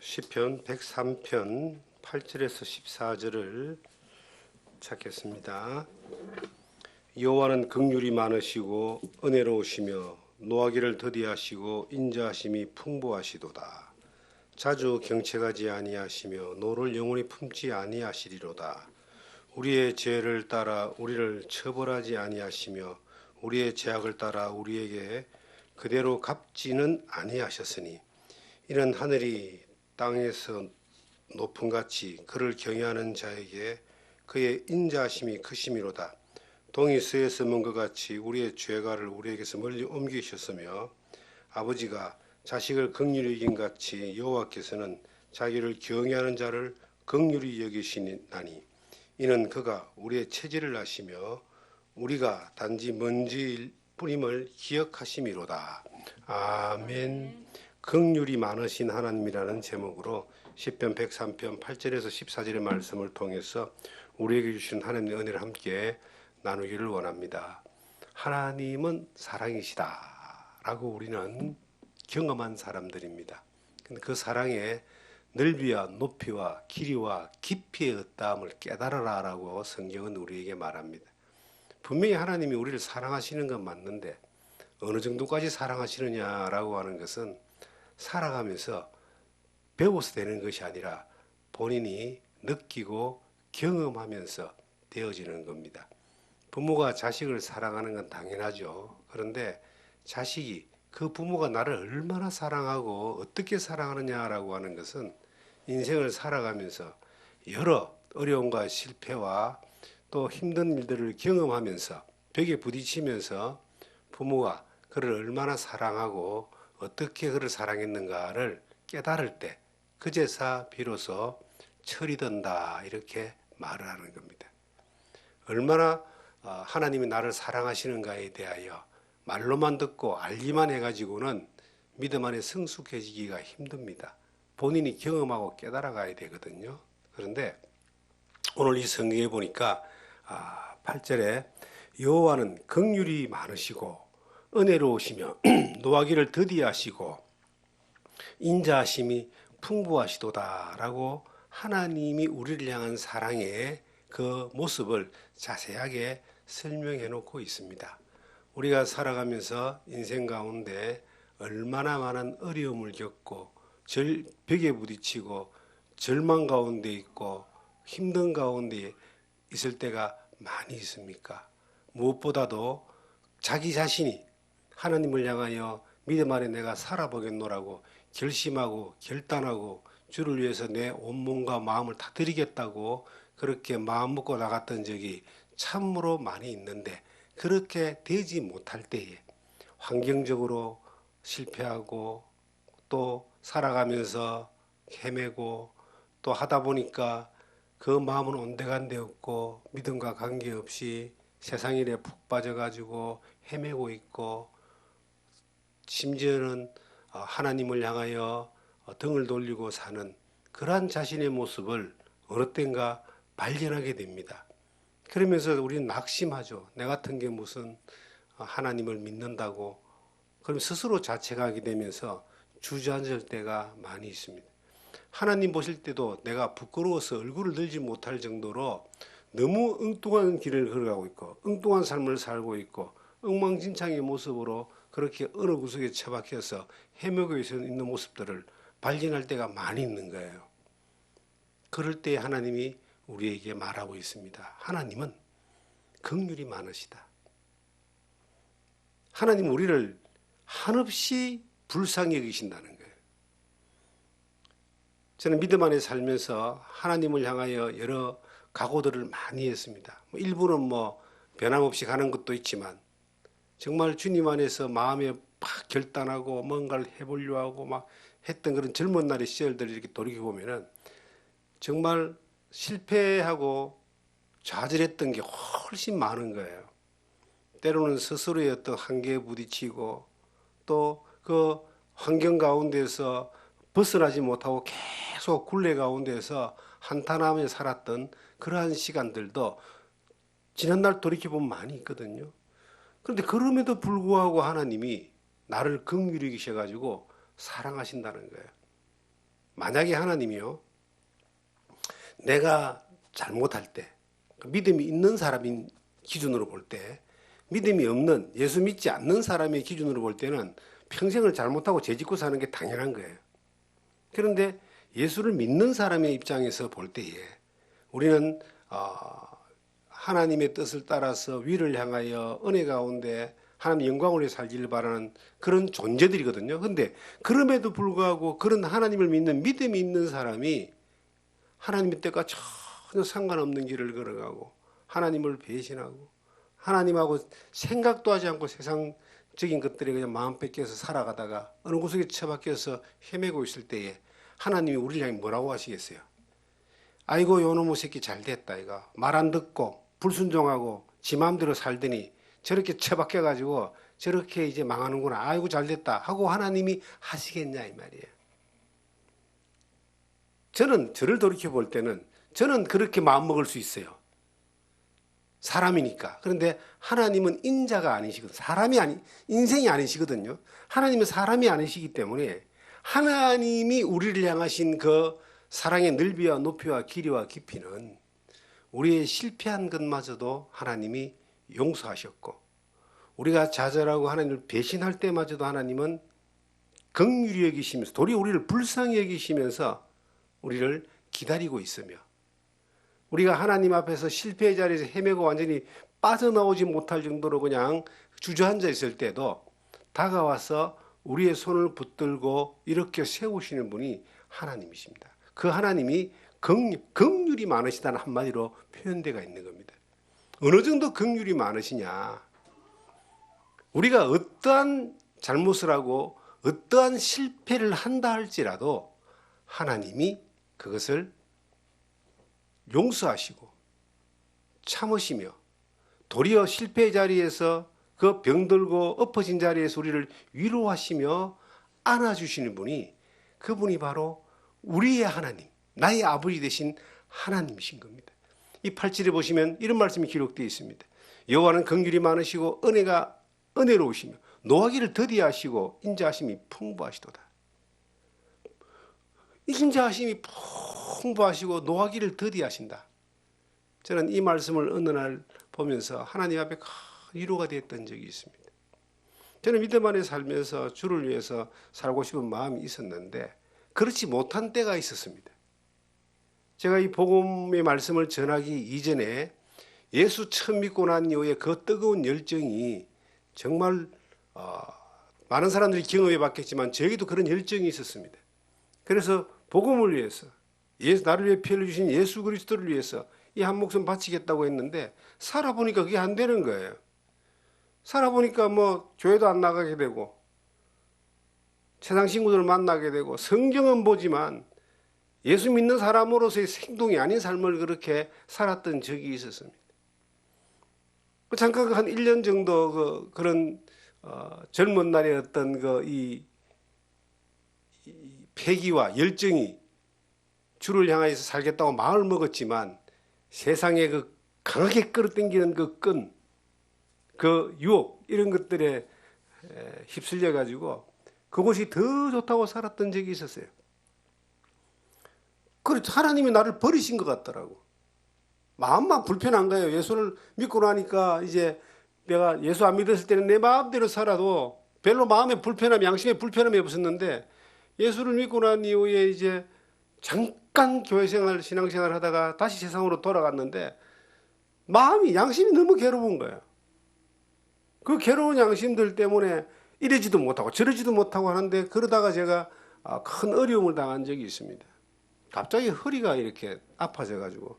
시편 103편 8절에서 14절을 찾겠습니다. 여호와는 긍휼이 많으시고 은혜로우시며 노하기를 더디하시고 인자하심이 풍부하시도다. 자주 경책하지 아니하시며 노를 영원히 품지 아니하시리로다. 우리의 죄를 따라 우리를 처벌하지 아니하시며 우리의 죄악을 따라 우리에게 그대로 갚지는 아니하셨으니 이는 하늘이 땅에서 높음같이 그를 경외하는 자에게 그의 인자하심이 크심이로다. 동이 서에서 먼 것 같이 우리의 죄가를 우리에게서 멀리 옮기셨으며 아버지가 자식을 긍휼히 여긴 같이 여호와께서는 자기를 경외하는 자를 긍휼히 여기시나니 이는 그가 우리의 체질을 아시며 우리가 단지 먼지일 뿐임을 기억하심이로다. 아멘. 긍휼이 많으신 하나님이라는 제목으로 시편 103편 8절에서 14절의 말씀을 통해서 우리에게 주신 하나님의 은혜를 함께 나누기를 원합니다. 하나님은 사랑이시다 라고 우리는 경험한 사람들입니다. 근데 그 사랑의 넓이와 높이와 길이와 깊이의 어떠함을 깨달아라 라고 성경은 우리에게 말합니다. 분명히 하나님이 우리를 사랑하시는 건 맞는데 어느 정도까지 사랑하시느냐라고 하는 것은 살아가면서 배워서 되는 것이 아니라 본인이 느끼고 경험하면서 되어지는 겁니다. 부모가 자식을 사랑하는 건 당연하죠. 그런데 자식이 그 부모가 나를 얼마나 사랑하고 어떻게 사랑하느냐라고 하는 것은 인생을 살아가면서 여러 어려움과 실패와 또 힘든 일들을 경험하면서 벽에 부딪히면서 부모가 그를 얼마나 사랑하고 어떻게 그를 사랑했는가를 깨달을 때 그제서 비로소 철이 든다 이렇게 말을 하는 겁니다. 얼마나 하나님이 나를 사랑하시는가에 대하여 말로만 듣고 알기만 해가지고는 믿음 안에 성숙해지기가 힘듭니다. 본인이 경험하고 깨달아가야 되거든요. 그런데 오늘 이 성경에 보니까 8절에 여호와는 긍휼이 많으시고 은혜로우시며 노하기를 더디하시고 인자하심이 풍부하시도다 라고 하나님이 우리를 향한 사랑의 그 모습을 자세하게 설명해 놓고 있습니다. 우리가 살아가면서 인생 가운데 얼마나 많은 어려움을 겪고 벽에 부딪히고 절망 가운데 있고 힘든 가운데 있을 때가 많이 있습니까? 무엇보다도 자기 자신이 하나님을 향하여 믿음 안에 내가 살아보겠노라고 결심하고 결단하고 주를 위해서 내 온몸과 마음을 다 드리겠다고 그렇게 마음 먹고 나갔던 적이 참으로 많이 있는데 그렇게 되지 못할 때에 환경적으로 실패하고 또 살아가면서 헤매고 또 하다 보니까 그 마음은 온데간데 없고 믿음과 관계없이 세상 일에 푹 빠져가지고 헤매고 있고 심지어는 하나님을 향하여 등을 돌리고 사는 그러한 자신의 모습을 어느 땐가 발견하게 됩니다. 그러면서 우리는 낙심하죠. 내 같은 게 무슨 하나님을 믿는다고. 그럼 스스로 자책하게 되면서 주저앉을 때가 많이 있습니다. 하나님 보실 때도 내가 부끄러워서 얼굴을 들지 못할 정도로 너무 엉뚱한 길을 걸어가고 있고 엉뚱한 삶을 살고 있고 엉망진창의 모습으로 그렇게 어느 구석에 처박혀서 헤매고 있는 모습들을 발견할 때가 많이 있는 거예요. 그럴 때 하나님이 우리에게 말하고 있습니다. 하나님은 긍휼이 많으시다. 하나님 우리를 한없이 불쌍히 여기신다는 거예요. 저는 믿음 안에 살면서 하나님을 향하여 여러 각오들을 많이 했습니다. 일부는 변함없이 가는 것도 있지만 정말 주님 안에서 마음에 막 결단하고 뭔가를 해보려 하고 막 했던 그런 젊은 날의 시절들을 이렇게 돌이켜보면은 정말 실패하고 좌절했던 게 훨씬 많은 거예요. 때로는 스스로의 어떤 한계에 부딪히고 또 그 환경 가운데서 벗어나지 못하고 계속 굴레 가운데서 한탄하며 살았던 그러한 시간들도 지난날 돌이켜보면 많이 있거든요. 그런데 그럼에도 불구하고 하나님이 나를 긍휼히 여기셔가지고 사랑하신다는 거예요. 만약에 하나님이요, 내가 잘못할 때, 믿음이 있는 사람인 기준으로 볼 때, 믿음이 없는, 예수 믿지 않는 사람의 기준으로 볼 때는 평생을 잘못하고 죄짓고 사는 게 당연한 거예요. 그런데 예수를 믿는 사람의 입장에서 볼 때에 우리는 하나님의 뜻을 따라서 위를 향하여 은혜 가운데 하나님 영광을 위해 살기를 바라는 그런 존재들이거든요. 그런데 그럼에도 불구하고 그런 하나님을 믿는 믿음이 있는 사람이 하나님의 뜻과 전혀 상관없는 길을 걸어가고 하나님을 배신하고 하나님하고 생각도 하지 않고 세상적인 것들에 그냥 마음 뺏겨서 살아가다가 어느 구석에 처박혀서 헤매고 있을 때에 하나님이 우리를 향해 뭐라고 하시겠어요? 아이고 요놈의 새끼 잘됐다 이거. 말 안 듣고 불순종하고 지 마음대로 살더니 저렇게 처박혀가지고 저렇게 이제 망하는구나. 아이고 잘됐다 하고 하나님이 하시겠냐 이 말이에요. 저는 저를 돌이켜 볼 때는 저는 그렇게 마음먹을 수 있어요. 사람이니까. 그런데 하나님은 인자가 아니시거든요. 인생이 아니시거든요. 하나님은 사람이 아니시기 때문에 하나님이 우리를 향하신 그 사랑의 넓이와 높이와 길이와 깊이는 우리의 실패한 것마저도 하나님이 용서하셨고 우리가 좌절하고 하나님을 배신할 때마저도 하나님은 긍휼히 여기시면서 도리어 우리를 불쌍히 여기시면서 우리를 기다리고 있으며 우리가 하나님 앞에서 실패의 자리에서 헤매고 완전히 빠져나오지 못할 정도로 그냥 주저앉아 있을 때도 다가와서 우리의 손을 붙들고 이렇게 세우시는 분이 하나님이십니다. 그 하나님이 긍휼이 많으시다는 한마디로 표현되어 있는 겁니다. 어느 정도 긍휼이 많으시냐? 우리가 어떠한 잘못을 하고 어떠한 실패를 한다 할지라도 하나님이 그것을 용서하시고 참으시며 도리어 실패의 자리에서 그 병들고 엎어진 자리에서 우리를 위로하시며 안아주시는 분이 그분이 바로 우리의 하나님, 나의 아버지 되신 하나님이신 겁니다. 이 8절에 보시면 이런 말씀이 기록되어 있습니다. 여호와는 긍휼이 많으시고 은혜가 은혜로우시며 노하기를 더디하시고 인자하심이 풍부하시도다. 인자하심이 풍부하시고 노하기를 더디하신다. 저는 이 말씀을 어느 날 보면서 하나님 앞에 큰 위로가 되었던 적이 있습니다. 저는 믿음 안에 살면서 주를 위해서 살고 싶은 마음이 있었는데 그렇지 못한 때가 있었습니다. 제가 이 복음의 말씀을 전하기 이전에 예수 처음 믿고 난 이후에 그 뜨거운 열정이 정말 많은 사람들이 경험해 봤겠지만 저에게도 그런 열정이 있었습니다. 그래서 복음을 위해서 나를 위해 피 흘려주신 예수 그리스도를 위해서 이 한 목숨 바치겠다고 했는데 살아보니까 그게 안 되는 거예요. 살아보니까 뭐 교회도 안 나가게 되고 세상 친구들을 만나게 되고 성경은 보지만 예수 믿는 사람으로서의 행동이 아닌 삶을 그렇게 살았던 적이 있었습니다. 잠깐 한 1년 정도 그런 젊은 날의 어떤 이 패기와 열정이 주를 향해서 살겠다고 마음을 먹었지만 세상에 그 강하게 끌어당기는 그 끈, 그 유혹 이런 것들에 휩쓸려 가지고 그것이 더 좋다고 살았던 적이 있었어요. 그래서 하나님이 나를 버리신 것 같더라고. 마음만 불편한 거예요. 예수를 믿고 나니까 이제 내가 예수 안 믿었을 때는 내 마음대로 살아도 별로 마음에 불편함, 양심에 불편함이 없었는데 예수를 믿고 난 이후에 이제 잠깐 교회 생활, 신앙 생활 하다가 다시 세상으로 돌아갔는데 마음이, 양심이 너무 괴로운 거예요. 그 괴로운 양심들 때문에 이러지도 못하고 저러지도 못하고 하는데 그러다가 제가 큰 어려움을 당한 적이 있습니다. 갑자기 허리가 이렇게 아파져가지고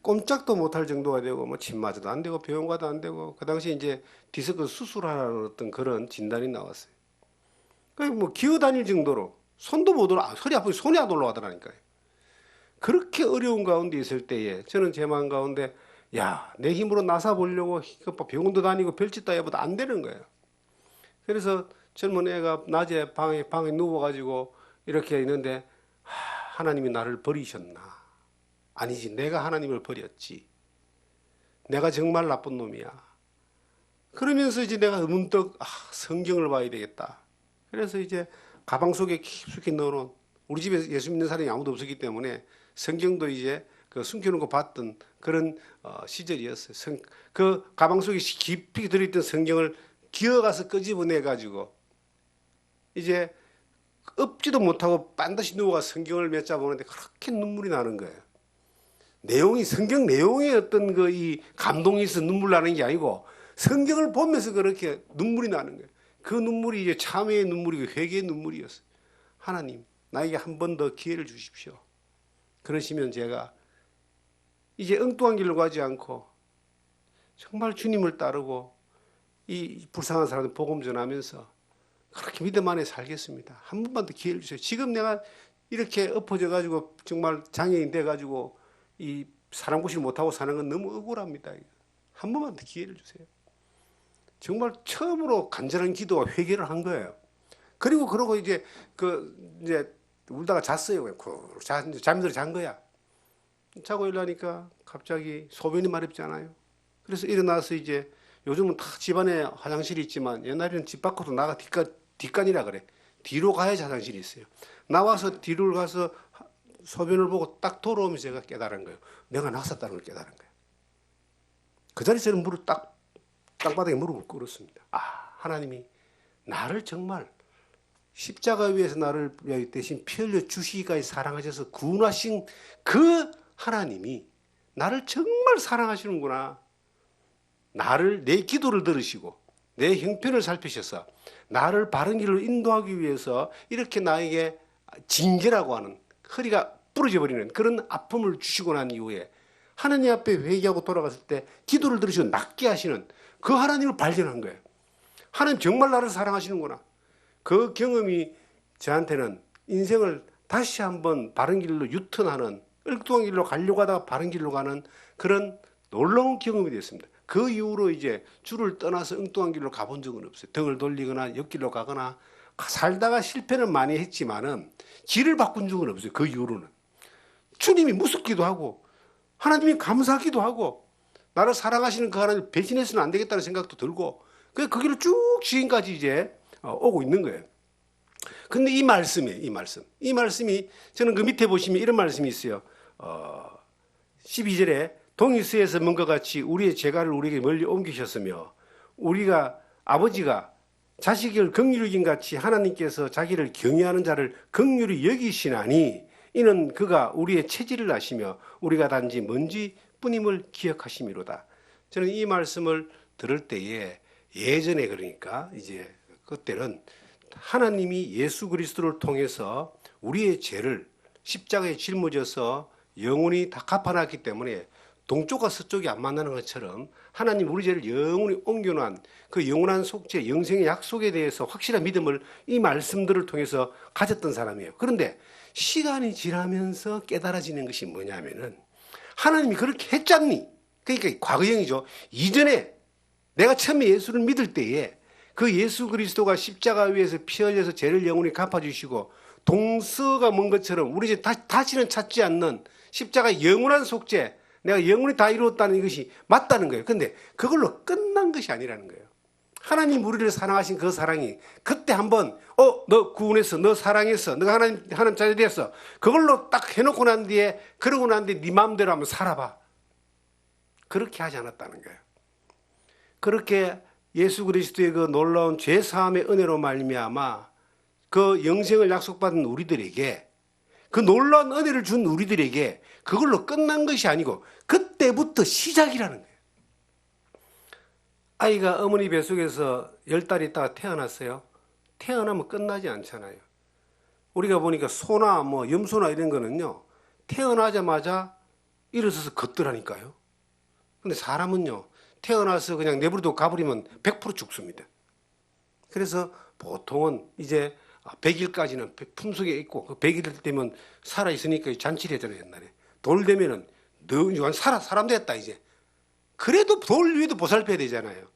꼼짝도 못할 정도가 되고 뭐 침 맞아도 안 되고 병원 가도 안 되고 그 당시 이제 디스크 수술하라는 어떤 그런 진단이 나왔어요. 그러니까 뭐 기어 다닐 정도로 손도 못 올라, 허리 아프니 손이 안 올라가더라니까요. 그렇게 어려운 가운데 있을 때에 저는 제 마음 가운데 야, 내 힘으로 나사 보려고 병원도 다니고 별짓도 해봐도 안 되는 거예요. 그래서 젊은 애가 낮에 방에 누워가지고 이렇게 있는데 하나님이 나를 버리셨나? 아니지, 내가 하나님을 버렸지. 내가 정말 나쁜 놈이야. 그러면서 이제 내가 문득 성경을 봐야 되겠다. 그래서 이제 가방 속에 깊숙이 넣어놓은 우리 집에 예수 믿는 사람이 아무도 없었기 때문에 성경도 이제 그 숨겨놓고 봤던 그런 시절이었어요. 그 가방 속에 깊이 들어있던 성경을 기어가서 끄집어내 가지고 이제 엎지도 못하고 반드시 누워가 성경을 몇 자 보는데 그렇게 눈물이 나는 거예요. 내용이 성경 내용에 어떤 그 이 감동이 있어 눈물 나는 게 아니고 성경을 보면서 그렇게 눈물이 나는 거예요. 그 눈물이 이제 참회의 눈물이고 회개의 눈물이었어요. 하나님, 나에게 한 번 더 기회를 주십시오. 그러시면 제가 이제 엉뚱한 길로 가지 않고 정말 주님을 따르고 이 불쌍한 사람들 복음 전하면서 그렇게 믿음 안에 살겠습니다. 한 번만 더 기회를 주세요. 지금 내가 이렇게 엎어져 가지고 정말 장애인 돼 가지고 이 사람 구실 못하고 사는 건 너무 억울합니다. 한 번만 더 기회를 주세요. 정말 처음으로 간절한 기도와 회개를 한 거예요. 그러고 이제 이제 울다가 잤어요. 잠이 들어 잔 거야. 자고 일어나니까 갑자기 소변이 마렵잖아요. 그래서 일어나서 이제 요즘은 다 집안에 화장실이 있지만 옛날에는 집 밖으로 나가 뒷간이라 그래. 뒤로 가야지 화장실이 있어요. 나와서 뒤로 가서 소변을 보고 딱 돌아오면서 제가 깨달은 거예요. 내가 났었다는 걸 깨달은 거예요. 그 자리에서는 땅바닥에 무릎을 꿇었습니다. 하나님이 나를 정말 십자가 위에서 나를 대신 피 흘려 주시기까지 사랑하셔서 구원하신 그 하나님이 나를 정말 사랑하시는구나. 내 기도를 들으시고 내 형편을 살피셔서 나를 바른 길로 인도하기 위해서 이렇게 나에게 징계라고 하는 허리가 부러져 버리는 그런 아픔을 주시고 난 이후에 하나님 앞에 회개하고 돌아갔을 때 기도를 들으시고 낫게 하시는 그 하나님을 발견한 거예요. 하나님 정말 나를 사랑하시는구나. 그 경험이 저한테는 인생을 다시 한번 바른 길로 유턴하는 엉뚱한 길로 가려고 하다가 바른 길로 가는 그런 놀라운 경험이 됐습니다. 그 이후로 이제 주를 떠나서 엉뚱한 길로 가본 적은 없어요. 등을 돌리거나 옆길로 가거나 살다가 실패는 많이 했지만은 길을 바꾼 적은 없어요. 그 이후로는. 주님이 무섭기도 하고 하나님이 감사하기도 하고 나를 사랑하시는 그 하나님 배신해서는 안 되겠다는 생각도 들고 그 길을 쭉 지금까지 이제 오고 있는 거예요. 근데 이 말씀이 저는 그 밑에 보시면 이런 말씀이 있어요. 12절에 동이스에서 먼 것 같이 우리의 죄가를 우리에게 멀리 옮기셨으며 우리가 아버지가 자식을 긍휼히 여긴 같이 하나님께서 자기를 경외하는 자를 긍휼히 여기시나니 이는 그가 우리의 체질을 아시며 우리가 단지 먼지 뿐임을 기억하심이로다. 저는 이 말씀을 들을 때에 예전에 그러니까 이제 그때는 하나님이 예수 그리스도를 통해서 우리의 죄를 십자가에 짊어져서 영원히 다 갚아놨기 때문에 동쪽과 서쪽이 안 만나는 것처럼 하나님 우리 죄를 영원히 옮겨놓은 그 영원한 속죄, 영생의 약속에 대해서 확실한 믿음을 이 말씀들을 통해서 가졌던 사람이에요. 그런데 시간이 지나면서 깨달아지는 것이 뭐냐면은 하나님이 그렇게 했잖니. 그러니까 과거형이죠. 이전에 내가 처음에 예수를 믿을 때에 그 예수 그리스도가 십자가 위에서 피 흘려서 죄를 영원히 갚아주시고 동서가 먼 것처럼 우리 이제 다시는 찾지 않는 십자가의 영원한 속죄, 내가 영원히 다 이루었다는 것이 맞다는 거예요. 그런데 그걸로 끝난 것이 아니라는 거예요. 하나님 우리를 사랑하신 그 사랑이 그때 한번 너 구원했어, 너 사랑했어, 너가 하나님 자녀 되었어. 그걸로 딱 해놓고 난 뒤에 그러고 난 뒤에 네 마음대로 한번 살아봐. 그렇게 하지 않았다는 거예요. 그렇게 예수 그리스도의 그 놀라운 죄 사함의 은혜로 말미암아 그 영생을 약속받은 우리들에게 그 놀라운 은혜를 준 우리들에게 그걸로 끝난 것이 아니고 그때부터 시작이라는 거예요. 아이가 어머니 뱃속에서 10달 있다가 태어났어요. 태어나면 끝나지 않잖아요. 우리가 보니까 소나 염소나 이런 거는요, 태어나자마자 일어서서 걷더라니까요. 근데 사람은요, 태어나서 그냥 내버려두고 가버리면 100% 죽습니다. 그래서 보통은 이제 100일까지는 품속에 있고 100일 되면 살아있으니까 잔치를 했잖아요. 옛날에 돌 되면은 너 사람 됐다 이제. 그래도 돌 위에도 보살펴야 되잖아요.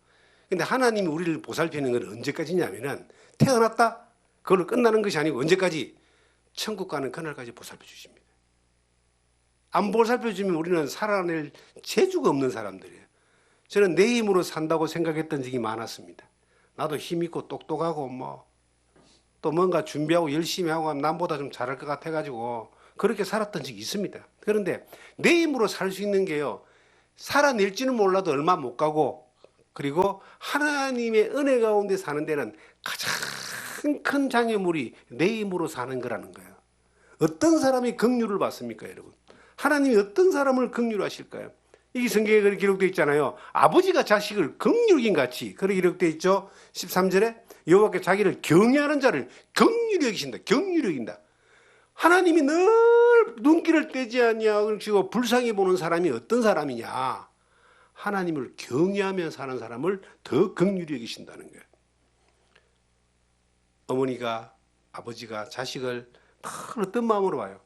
근데 하나님이 우리를 보살피는 건 언제까지냐면은 태어났다 그걸로 끝나는 것이 아니고 언제까지? 천국 가는 그날까지 보살펴 주십니다. 안 보살펴 주면 우리는 살아낼 재주가 없는 사람들이에요. 저는 내 힘으로 산다고 생각했던 적이 많았습니다. 나도 힘 있고 똑똑하고 또 뭔가 준비하고 열심히 하고 하면 남보다 좀 잘할 것 같아가지고 그렇게 살았던 적이 있습니다. 그런데 내 힘으로 살 수 있는 게요, 살아낼지는 몰라도 얼마 못 가고, 그리고 하나님의 은혜 가운데 사는 데는 가장 큰 장애물이 내 힘으로 사는 거라는 거예요. 어떤 사람이 긍휼을 받습니까, 여러분? 하나님이 어떤 사람을 긍휼하실까요? 이 성경에 그렇게 기록되어 있잖아요. 아버지가 자식을 긍휼히 같이, 그렇게 기록되어 있죠. 13절에 여호와께 자기를 경외하는 자를 긍휼히 여기신다. 긍휼히 여긴다. 하나님이 늘 눈길을 떼지 아니하고 불쌍히 보는 사람이 어떤 사람이냐? 하나님을 경외하며 사는 사람을 더 긍휼히 여기신다는 거예요. 어머니가, 아버지가 자식을 어떤 마음으로 봐요?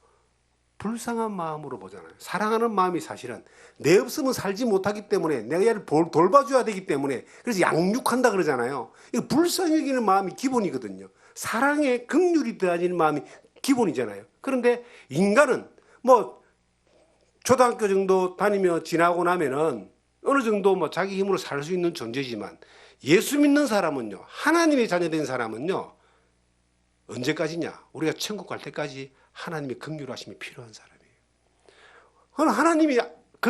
불쌍한 마음으로 보잖아요. 사랑하는 마음이 사실은 내 없으면 살지 못하기 때문에 내가 얘를 돌봐줘야 되기 때문에, 그래서 양육한다 그러잖아요. 이거 불쌍히 여기는 마음이 기본이거든요. 사랑에 긍휼이 더해지는 마음이 기본이잖아요. 그런데 인간은 뭐 초등학교 정도 다니며 지나고 나면은 어느 정도 뭐 자기 힘으로 살 수 있는 존재지만, 예수 믿는 사람은요, 하나님의 자녀된 사람은요, 언제까지냐? 우리가 천국 갈 때까지 하나님의 긍휼하심이 필요한 사람이에요. 하나님이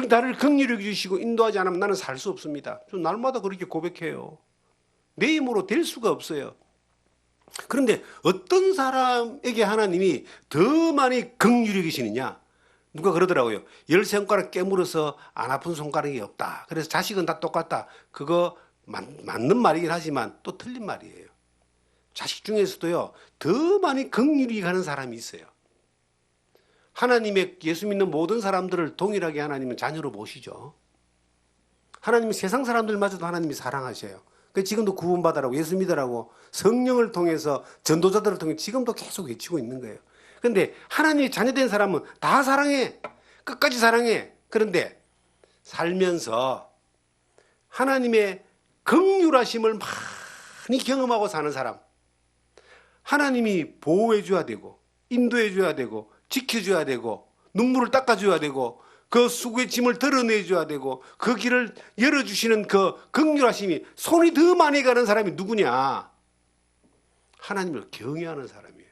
나를 긍휼히 여기시고 인도하지 않으면 나는 살 수 없습니다. 저 날마다 그렇게 고백해요. 내 힘으로 될 수가 없어요. 그런데 어떤 사람에게 하나님이 더 많이 긍휼히 여기시느냐? 누가 그러더라고요. 10손가락 깨물어서 안 아픈 손가락이 없다. 그래서 자식은 다 똑같다. 그거 맞는 말이긴 하지만 또 틀린 말이에요. 자식 중에서도요, 더 많이 긍휼히 가는 사람이 있어요. 하나님의 예수 믿는 모든 사람들을 동일하게 하나님은 자녀로 모시죠. 하나님은 세상 사람들마저도 하나님이 사랑하셔요. 지금도 구원받으라고, 예수 믿으라고 성령을 통해서, 전도자들을 통해 지금도 계속 외치고 있는 거예요. 그런데 하나님의 자녀된 사람은 다 사랑해. 끝까지 사랑해. 그런데 살면서 하나님의 긍휼하심을 많이 경험하고 사는 사람, 하나님이 보호해 줘야 되고, 인도해 줘야 되고, 지켜줘야 되고, 눈물을 닦아줘야 되고, 그 수고의 짐을 덜어내줘야 되고, 그 길을 열어주시는 그 긍휼하심이 손이 더 많이 가는 사람이 누구냐? 하나님을 경외하는 사람이에요.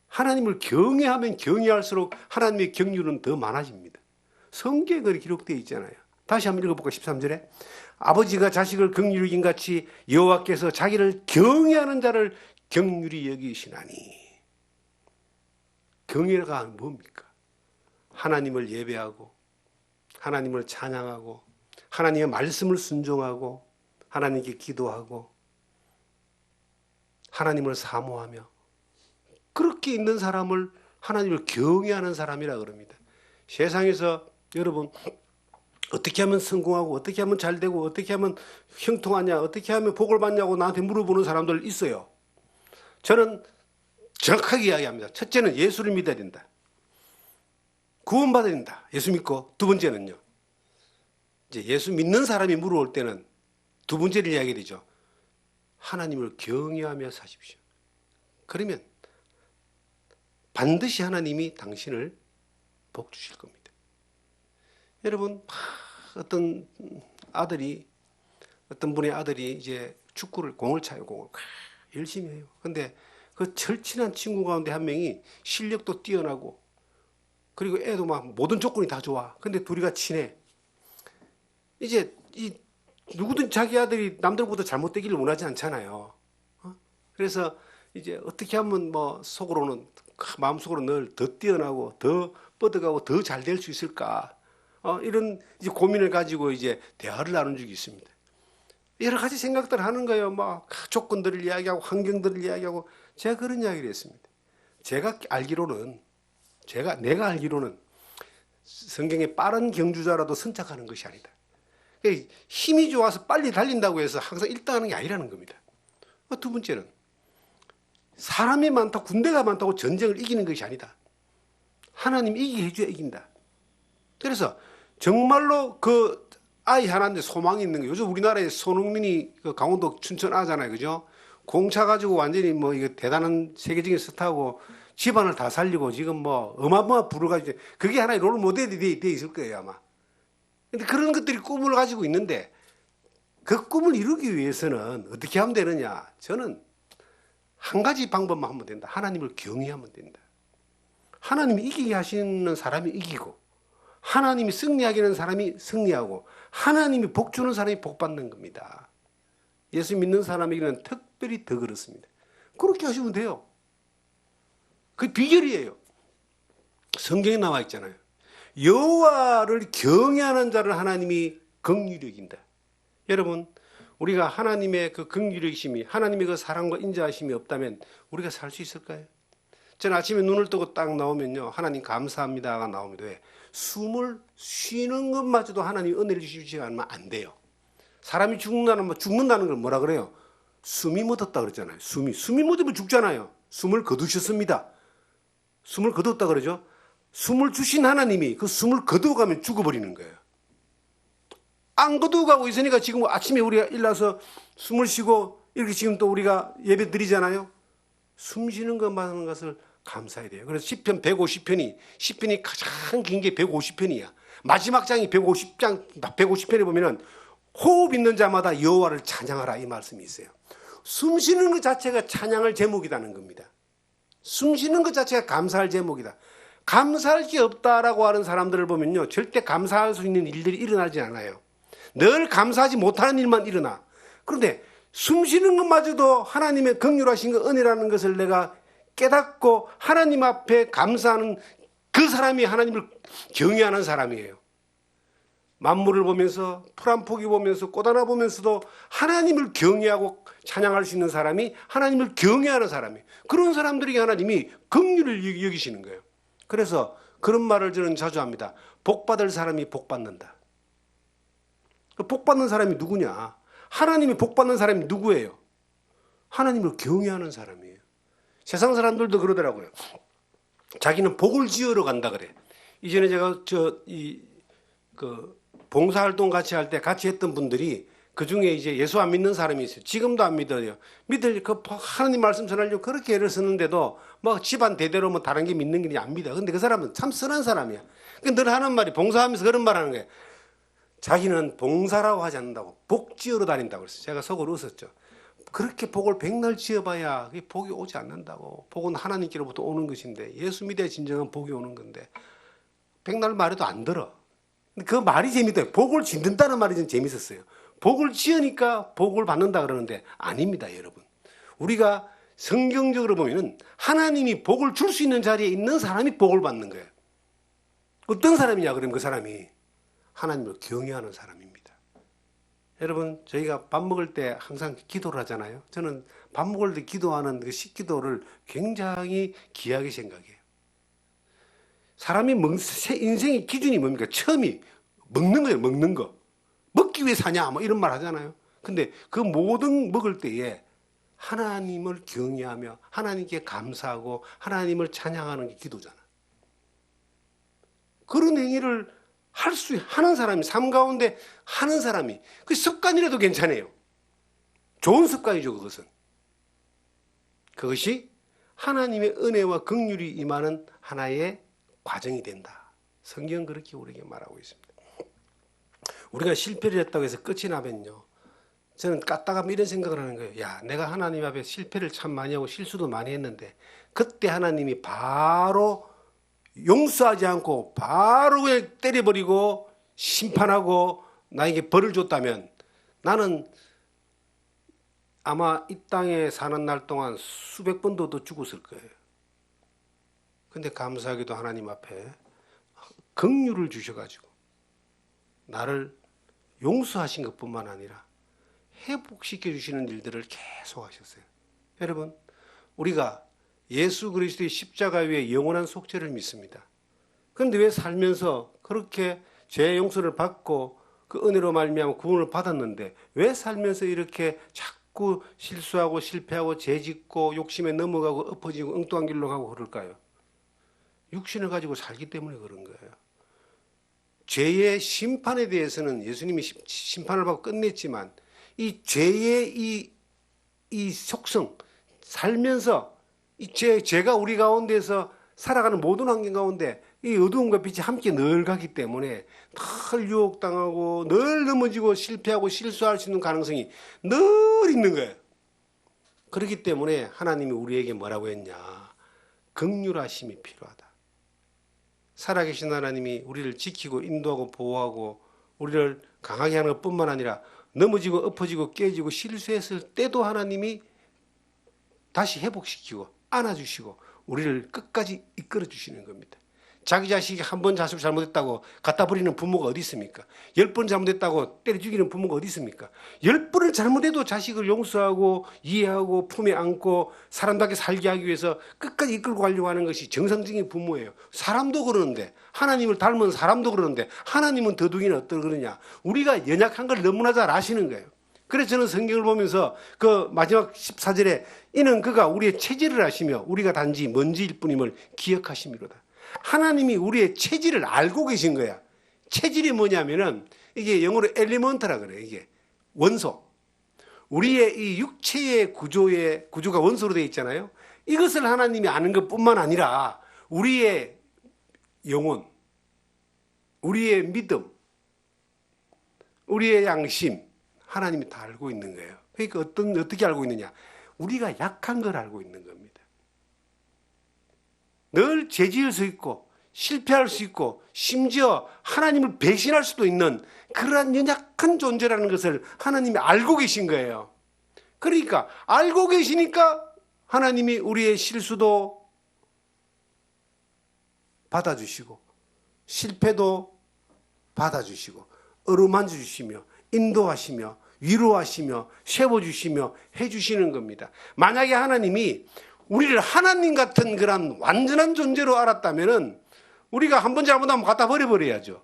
하나님을 경외하면 경외할수록 하나님의 긍휼은 더 많아집니다. 성경에 그렇게 기록되어 있잖아요. 다시 한번 읽어볼까요? 13절에 아버지가 자식을 긍휼히 여긴 같이 여호와께서 자기를 경외하는 자를 긍휼히 여기시나니. 경외가 뭡니까? 하나님을 예배하고, 하나님을 찬양하고, 하나님의 말씀을 순종하고, 하나님께 기도하고, 하나님을 사모하며, 그렇게 있는 사람을 하나님을 경외하는 사람이라 그럽니다. 세상에서 여러분, 어떻게 하면 성공하고, 어떻게 하면 잘 되고, 어떻게 하면 형통하냐, 어떻게 하면 복을 받냐고 나한테 물어보는 사람들 있어요. 저는 정확하게 이야기합니다. 첫째는 예수를 믿어야 된다. 구원받아야 된다. 예수 믿고. 두 번째는요, 이제 예수 믿는 사람이 물어올 때는 두 번째를 이야기해야 되죠. 하나님을 경외하며 사십시오. 그러면 반드시 하나님이 당신을 복 주실 겁니다. 여러분, 어떤 분의 아들이 이제 축구를, 공을 차요. 공을 열심히 해요. 근데 그 절친한 친구 가운데 한 명이 실력도 뛰어나고, 그리고 애도 막 모든 조건이 다 좋아. 근데 둘이가 친해. 이제 누구든 자기 아들이 남들보다 잘못되기를 원하지 않잖아요. 그래서 이제 어떻게 하면 뭐 속으로는, 마음속으로 늘 더 뛰어나고 더 뻗어가고 더 잘 될 수 있을까? 이런 이제 고민을 가지고 이제 대화를 나눈 적이 있습니다. 여러 가지 생각들 하는 거예요. 막 조건들을 이야기하고 환경들을 이야기하고. 제가 그런 이야기를 했습니다. 내가 알기로는 성경에 빠른 경주자라도 선착하는 것이 아니다. 힘이 좋아서 빨리 달린다고 해서 항상 1등하는 게 아니라는 겁니다. 두 번째는 사람이 많다고, 군대가 많다고 전쟁을 이기는 것이 아니다. 하나님 이기게 해줘야 이긴다. 그래서 정말로 그 아이 하나인데 소망이 있는 거예요. 요즘 우리나라에 손흥민이 그 강원도 춘천 아잖아요. 그죠? 공차 가지고 완전히 뭐 이거 대단한 세계적인 스타고 집안을 다 살리고 지금 뭐 어마어마한 부를 가지고, 그게 하나의 롤 모델이 돼 있을 거예요, 아마. 근데 그런 것들이 꿈을 가지고 있는데, 그 꿈을 이루기 위해서는 어떻게 하면 되느냐? 저는 한 가지 방법만 하면 된다. 하나님을 경외하면 된다. 하나님이 이기게 하시는 사람이 이기고, 하나님이 승리하게 하는 사람이 승리하고, 하나님이 복 주는 사람이 복 받는 겁니다. 예수 믿는 사람에게는 특별히 더 그렇습니다. 그렇게 하시면 돼요. 그 비결이에요. 성경에 나와 있잖아요. 여호와를 경외하는 자를 하나님이 긍휼히 여긴다. 여러분, 우리가 하나님의 그 긍휼히 여기심이, 하나님의 그 사랑과 인자하심이 없다면 우리가 살 수 있을까요? 저는 아침에 눈을 뜨고 딱 나오면요, 하나님 감사합니다가 나옵니다. 왜? 숨을 쉬는 것마저도 하나님 은혜를 주시지 않으면 안 돼요. 사람이 죽는다는 걸 뭐라 그래요? 숨이 멎었다 그랬잖아요. 숨이 멎으면 죽잖아요. 숨을 거두셨습니다. 숨을 거두었다 그러죠. 숨을 주신 하나님이 그 숨을 거두어가면 죽어버리는 거예요. 안 거두어가고 있으니까 지금 아침에 우리가 일어나서 숨을 쉬고 이렇게 지금 또 우리가 예배 드리잖아요. 숨 쉬는 것만 것을 감사해야 돼요. 그래서 시편 150편이 시편이 가장 긴 게 150편이야. 마지막 장이 150편에 보면은 호흡 있는 자마다 여호와를 찬양하라 이 말씀이 있어요. 숨 쉬는 것 자체가 찬양할 제목이라는 겁니다. 숨 쉬는 것 자체가 감사할 제목이다. 감사할 게 없다라고 하는 사람들을 보면요, 절대 감사할 수 있는 일들이 일어나지 않아요. 늘 감사하지 못하는 일만 일어나. 그런데 숨 쉬는 것마저도 하나님의 긍휼하신 그 은혜라는 것을 내가 깨닫고 하나님 앞에 감사하는 그 사람이 하나님을 경외하는 사람이에요. 만물을 보면서 풀 한 포기 보면서 꽃 하나 보면서도 하나님을 경외하고 찬양할 수 있는 사람이 하나님을 경외하는 사람이에요. 그런 사람들에게 하나님이 긍휼을 여기시는 거예요. 그래서 그런 말을 저는 자주 합니다. 복 받을 사람이 복 받는다. 복 받는 사람이 누구냐? 하나님이 복 받는 사람이 누구예요? 하나님을 경외하는 사람이에요. 세상 사람들도 그러더라고요. 자기는 복을 지으러 간다 그래. 이전에 제가 봉사활동 같이 할 때 같이 했던 분들이 그 중에 이제 예수 안 믿는 사람이 있어요. 지금도 안 믿어요. 하나님 말씀 전하려고 그렇게 애를 쓰는데도 뭐 집안 대대로 뭐 다른 게 믿는 게 안 믿어. 근데 그 사람은 참 선한 사람이야. 늘 하는 말이 봉사하면서 그런 말 하는 거예요. 자기는 봉사라고 하지 않는다고 복 지으러 다닌다고 그랬어요. 제가 속으로 웃었죠. 그렇게 복을 백날 지어봐야 그게 복이 오지 않는다고. 복은 하나님께로부터 오는 것인데 예수 믿어야 진정한 복이 오는 건데 백날 말해도 안 들어. 그 말이 재밌대요. 복을 짓는다는 말이 좀 재밌었어요. 복을 지으니까 복을 받는다 그러는데 아닙니다, 여러분. 우리가 성경적으로 보면은 하나님이 복을 줄 수 있는 자리에 있는 사람이 복을 받는 거예요. 어떤 사람이냐 그러면 그 사람이 하나님을 경외하는 사람입니다. 여러분, 저희가 밥 먹을 때 항상 기도를 하잖아요. 저는 밥 먹을 때 기도하는 그 식기도를 굉장히 귀하게 생각해요. 사람이 인생의 기준이 뭡니까? 처음이 먹는 거예요, 먹는 거. 먹기 위해 사냐, 뭐 이런 말 하잖아요. 근데 그 모든 먹을 때에 하나님을 경외하며 하나님께 감사하고 하나님을 찬양하는 게 기도잖아. 그런 행위를 하는 사람이, 삶 가운데 하는 사람이, 그 습관이라도 괜찮아요. 좋은 습관이죠, 그것은. 그것이 하나님의 은혜와 긍휼이 임하는 하나의 과정이 된다. 성경은 그렇게 우리에게 말하고 있습니다. 우리가 실패를 했다고 해서 끝이 나면요, 저는 까딱하면 이런 생각을 하는 거예요. 야, 내가 하나님 앞에 실패를 참 많이 하고 실수도 많이 했는데 그때 하나님이 바로 용서하지 않고 바로 그냥 때려버리고 심판하고 나에게 벌을 줬다면 나는 아마 이 땅에 사는 날 동안 수백 번도 더 죽었을 거예요. 근데 감사하게도 하나님 앞에 긍휼을 주셔가지고 나를 용서하신 것뿐만 아니라 회복시켜 주시는 일들을 계속 하셨어요. 여러분, 우리가 예수 그리스도의 십자가 위에 영원한 속죄를 믿습니다. 그런데 왜 살면서 그렇게 죄 용서를 받고 그 은혜로 말미암아 구원을 받았는데 왜 살면서 이렇게 자꾸 실수하고 실패하고 죄짓고 욕심에 넘어가고 엎어지고 엉뚱한 길로 가고 그럴까요? 육신을 가지고 살기 때문에 그런 거예요. 죄의 심판에 대해서는 예수님이 심판을 받고 끝냈지만 이 죄의 이 속성, 살면서 이 죄가 우리 가운데서 살아가는 모든 환경 가운데 이 어두움과 빛이 함께 늘 가기 때문에 늘 유혹당하고 늘 넘어지고 실패하고 실수할 수 있는 가능성이 늘 있는 거예요. 그렇기 때문에 하나님이 우리에게 뭐라고 했냐? 긍휼하심이 필요하다. 살아계신 하나님이 우리를 지키고 인도하고 보호하고 우리를 강하게 하는 것뿐만 아니라 넘어지고 엎어지고 깨지고 실수했을 때도 하나님이 다시 회복시키고 안아주시고 우리를 끝까지 이끌어 주시는 겁니다. 자기 자식이 한 번 자식 잘못했다고 갖다 버리는 부모가 어디 있습니까? 10번 잘못했다고 때려 죽이는 부모가 어디 있습니까? 10번을 잘못해도 자식을 용서하고 이해하고 품에 안고 사람답게 살게 하기 위해서 끝까지 이끌고 가려고 하는 것이 정상적인 부모예요. 사람도 그러는데, 하나님을 닮은 사람도 그러는데 하나님은 더더욱이나 어떤 그러냐? 우리가 연약한 걸 너무나 잘 아시는 거예요. 그래서 저는 성경을 보면서 그 마지막 14절에 이는 그가 우리의 체질을 아시며 우리가 단지 먼지일 뿐임을 기억하심이로다. 하나님이 우리의 체질을 알고 계신 거야. 체질이 뭐냐면은 이게 영어로 엘리먼트라 그래요. 이게 원소. 우리의 이 육체의 구조가 원소로 되어 있잖아요. 이것을 하나님이 아는 것뿐만 아니라 우리의 영혼, 우리의 믿음, 우리의 양심, 하나님이 다 알고 있는 거예요. 그러니까 어떻게 알고 있느냐? 우리가 약한 걸 알고 있는 겁니다. 늘 죄지을 수 있고 실패할 수 있고 심지어 하나님을 배신할 수도 있는 그러한 연약한 존재라는 것을 하나님이 알고 계신 거예요. 그러니까 알고 계시니까 하나님이 우리의 실수도 받아주시고 실패도 받아주시고 어루만져 주시며 인도하시며 위로하시며 세워주시며 해주시는 겁니다. 만약에 하나님이 우리를 하나님 같은 그런 완전한 존재로 알았다면은 우리가 한 번 잘못하면 갖다 버려야죠.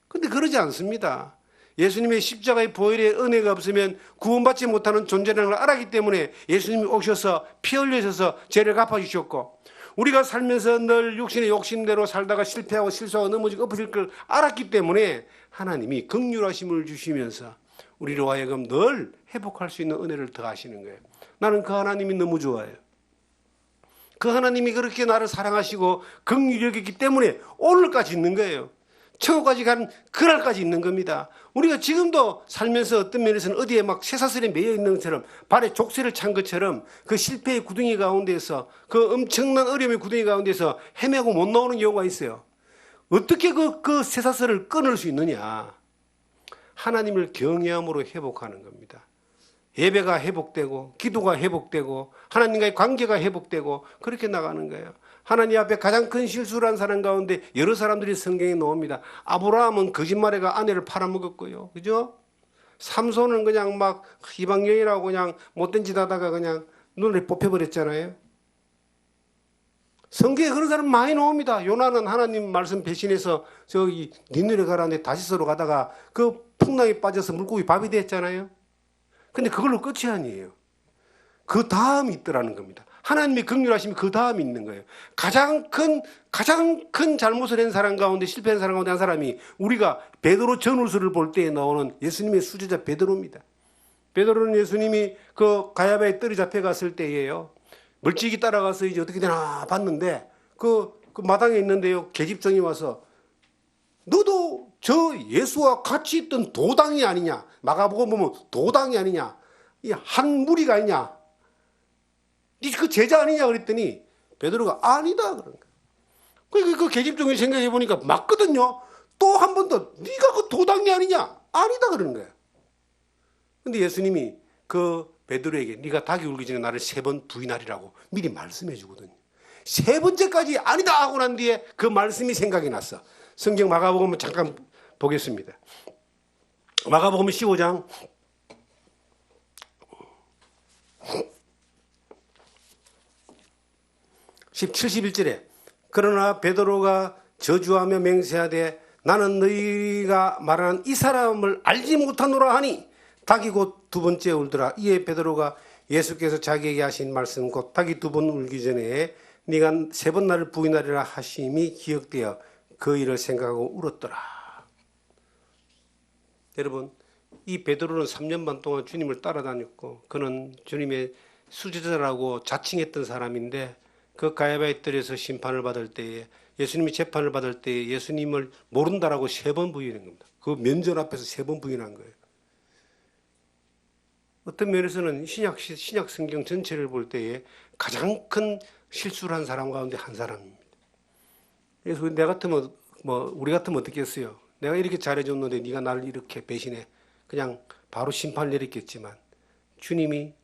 근데 그러지 않습니다. 예수님의 십자가의 보혈의 은혜가 없으면 구원받지 못하는 존재라는 걸 알았기 때문에 예수님이 오셔서 피 흘리셔서 죄를 갚아주셨고 우리가 살면서 늘 육신의 욕심대로 살다가 실패하고 실수하고 넘어지고 엎어질 걸 알았기 때문에 하나님이 긍휼하심을 주시면서 우리로 하여금 늘 회복할 수 있는 은혜를 더하시는 거예요. 나는 그 하나님이 너무 좋아요. 그 하나님이 그렇게 나를 사랑하시고 긍휼히 여겼기 때문에 오늘까지 있는 거예요. 천국까지 가는 그날까지 있는 겁니다. 우리가 지금도 살면서 어떤 면에서는 어디에 막 쇠사슬에 매여 있는 것처럼 발에 족쇄를 찬 것처럼 그 실패의 구덩이 가운데서 그 엄청난 어려움의 구덩이 가운데서 헤매고 못 나오는 경우가 있어요. 어떻게 그 쇠사슬을 끊을 수 있느냐? 하나님을 경외함으로 회복하는 겁니다. 예배가 회복되고 기도가 회복되고 하나님과의 관계가 회복되고 그렇게 나가는 거예요. 하나님 앞에 가장 큰 실수를 한 사람 가운데 여러 사람들이 성경에 나옵니다. 아브라함은 거짓말에가 아내를 팔아먹었고요. 그죠? 삼손은 그냥 막 이방여인이라고 그냥 못된 짓 하다가 그냥 눈에 뽑혀버렸잖아요. 성경에 그런 사람 많이 나옵니다. 요나는 하나님 말씀 배신해서 저기 니느웨 가라는데 다시스로 가다가 그 풍랑에 빠져서 물고기 밥이 됐잖아요. 근데 그걸로 끝이 아니에요. 그 다음이 있더라는 겁니다. 하나님의 긍휼하심이 그 다음이 있는 거예요. 가장 큰 잘못을 한 사람 가운데 실패한 사람 가운데 한 사람이 우리가 베드로 전후서를 볼 때 나오는 예수님의 수제자 베드로입니다. 베드로는 예수님이 그 가야바에 뜰이 잡혀갔을 때예요. 멀찍이 따라가서 이제 어떻게 되나 봤는데 그 마당에 있는데요. 계집종이 와서 너도 저 예수와 같이 있던 도당이 아니냐. 마가복음 보면 도당이 아니냐. 이 한 무리가 아니냐. 니 그 제자 아니냐 그랬더니 베드로가 아니다 그런 거야. 그 계집종이 생각해 보니까 맞거든요. 또 한 번 더 네가 그 도당이 아니냐. 아니다 그러는 거야. 근데 예수님이 그 베드로에게 네가 닭이 울기 전에 나를 3번 부인하리라고 미리 말씀해 주거든요. 3번째까지 아니다 하고 난 뒤에 그 말씀이 생각이 났어. 성경 마가복음 잠깐 보겠습니다. 마가복음 15장 71절에 그러나 베드로가 저주하며 맹세하되 나는 너희가 말하는 이 사람을 알지 못하노라 하니 닭이 곧 2번째 울더라. 이에 베드로가 예수께서 자기에게 하신 말씀 곧 닭이 2번 울기 전에 네가 3번 나를 부인하리라 하심이 기억되어 그 일을 생각하고 울었더라. 여러분, 이 베드로는 3년 반 동안 주님을 따라다녔고 그는 주님의 수제자라고 자칭했던 사람인데 그 가야바의 뜰에서 심판을 받을 때에 예수님이 재판을 받을 때에 예수님을 모른다라고 3번 부인한 겁니다. 그 면전 앞에서 3번 부인한 거예요. 어떤 면에서는 신약 성경 전체를 볼 때에 가장 큰 실수를 한 사람 가운데 한 사람입니다. 그래서 내 같으면 우리 같으면 어떻겠어요? 내가 이렇게 잘해줬는데 네가 나를 이렇게 배신해. 그냥 바로 심판을 내렸겠지만 주님이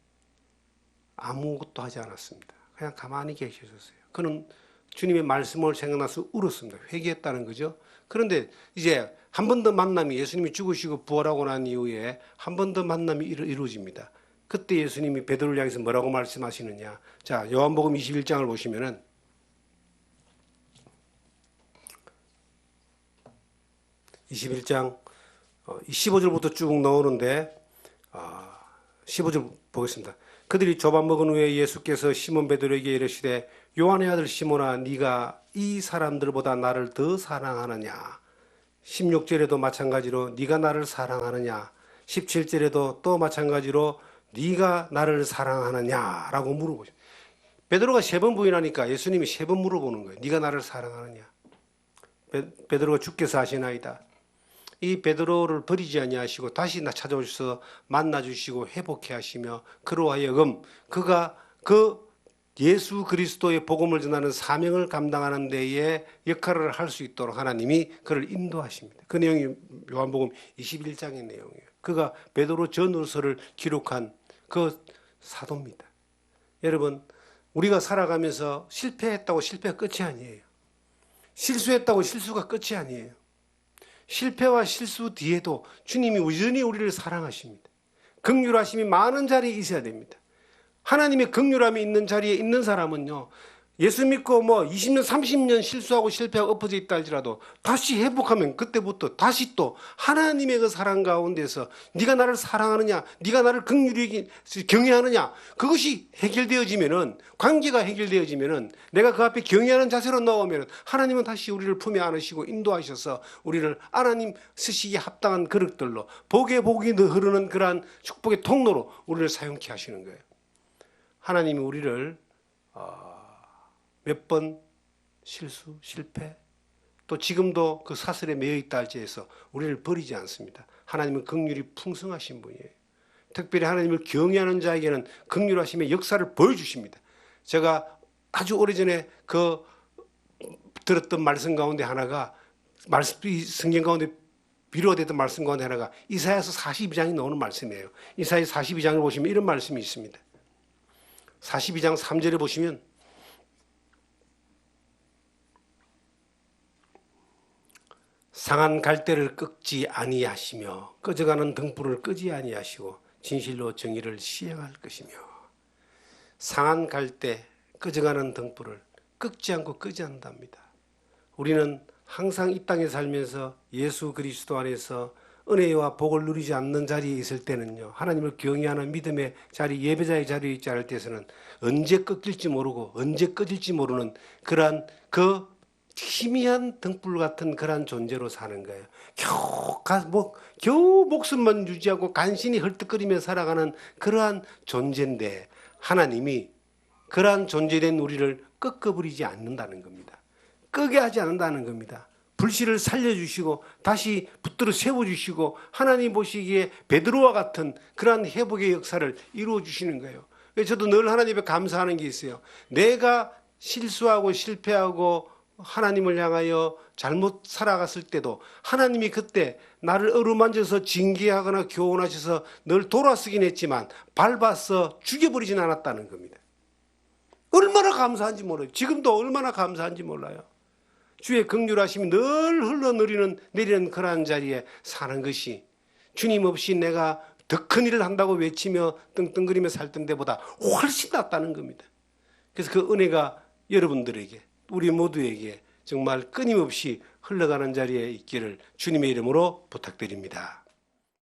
아무것도 하지 않았습니다. 그냥 가만히 계셨어요. 그는 주님의 말씀을 생각나서 울었습니다. 회개했다는 거죠. 그런데 이제 한 번 더 만남이, 예수님이 죽으시고 부활하고 난 이후에 한 번 더 만남이 이루어집니다. 그때 예수님이 베드로를 향해서 뭐라고 말씀하시느냐. 자, 요한복음 21장을 보시면은 21장 15절부터 쭉 나오는데 15절 보겠습니다. 그들이 조밥 먹은 후에 예수께서 시몬 베드로에게 이르시되 요한의 아들 시몬아 네가 이 사람들보다 나를 더 사랑하느냐. 16절에도 마찬가지로 네가 나를 사랑하느냐. 17절에도 또 마찬가지로 네가 나를 사랑하느냐라고 물어보죠. 베드로가 3번 부인하니까 예수님이 3번 물어보는 거예요. 네가 나를 사랑하느냐. 베드로가 주께서 하시나이다. 이 베드로를 버리지 아니하시고 다시 찾아오셔서 만나주시고 회복해 하시며 그로 하여금 그가 그 예수 그리스도의 복음을 전하는 사명을 감당하는 데에 역할을 할 수 있도록 하나님이 그를 인도하십니다. 그 내용이 요한복음 21장의 내용이에요. 그가 베드로 전후서를 기록한 그 사도입니다. 여러분, 우리가 살아가면서 실패했다고 실패가 끝이 아니에요. 실수했다고 실수가 끝이 아니에요. 실패와 실수 뒤에도 주님이 여전히 우리를 사랑하십니다. 긍휼하심이 많은 자리에 있어야 됩니다. 하나님의 긍휼함이 있는 자리에 있는 사람은요, 예수 믿고 20년, 30년 실수하고 실패하고 엎어져 있다 할지라도 다시 회복하면 그때부터 다시 또 하나님의 그 사랑 가운데서 네가 나를 사랑하느냐, 네가 나를 긍휼히 경외하느냐, 그것이 해결되어지면은, 관계가 해결되어지면은, 내가 그 앞에 경외하는 자세로 나오면은 하나님은 다시 우리를 품에 안으시고 인도하셔서 우리를 하나님 쓰시기에 합당한 그릇들로 복이 흐르는 그러한 축복의 통로로 우리를 사용케 하시는 거예요. 하나님이 우리를 몇 번 실수, 실패, 또 지금도 그 사슬에 매여 있다 할지에서 우리를 버리지 않습니다. 하나님은 긍휼이 풍성하신 분이에요. 특별히 하나님을 경외하는 자에게는 긍휼하심의 역사를 보여주십니다. 제가 아주 오래전에 들었던 말씀 가운데 하나가, 성경 가운데 비로됐던 말씀 가운데 하나가 이사야서 42장이 나오는 말씀이에요. 이사야 42장을 보시면 이런 말씀이 있습니다. 42장 3절에 보시면 상한 갈대를 꺾지 아니하시며 꺼져가는 등불을 끄지 아니하시고 진실로 정의를 시행할 것이며. 상한 갈대, 꺼져가는 등불을 끄지 않고 끄지 않는답니다. 우리는 항상 이 땅에 살면서 예수 그리스도 안에서 은혜와 복을 누리지 않는 자리에 있을 때는요, 하나님을 경외하는 믿음의 자리, 예배자의 자리에 있지 않을 때에서는 언제 꺾일지 모르고 언제 꺼질지 모르는 그러한 그 희미한 등불 같은 그러한 존재로 사는 거예요. 겨우 목숨만 유지하고 간신히 헐떡거리며 살아가는 그러한 존재인데 하나님이 그러한 존재된 우리를 꺾어버리지 않는다는 겁니다. 끄게 하지 않는다는 겁니다. 불씨를 살려주시고 다시 붙들어 세워주시고 하나님 보시기에 베드로와 같은 그러한 회복의 역사를 이루어주시는 거예요. 저도 늘 하나님 앞에 감사하는 게 있어요. 내가 실수하고 실패하고 하나님을 향하여 잘못 살아갔을 때도 하나님이 그때 나를 어루만져서 징계하거나 교훈하셔서 늘 돌아서긴 했지만 밟아서 죽여버리진 않았다는 겁니다. 얼마나 감사한지 몰라요. 지금도 얼마나 감사한지 몰라요. 주의 긍휼하심이 늘 흘러내리는 그러한 자리에 사는 것이 주님 없이 내가 더 큰 일을 한다고 외치며 떵떵거리며 살던 데보다 훨씬 낫다는 겁니다. 그래서 그 은혜가 여러분들에게, 우리 모두에게 정말 끊임없이 흘러가는 자리에 있기를 주님의 이름으로 부탁드립니다.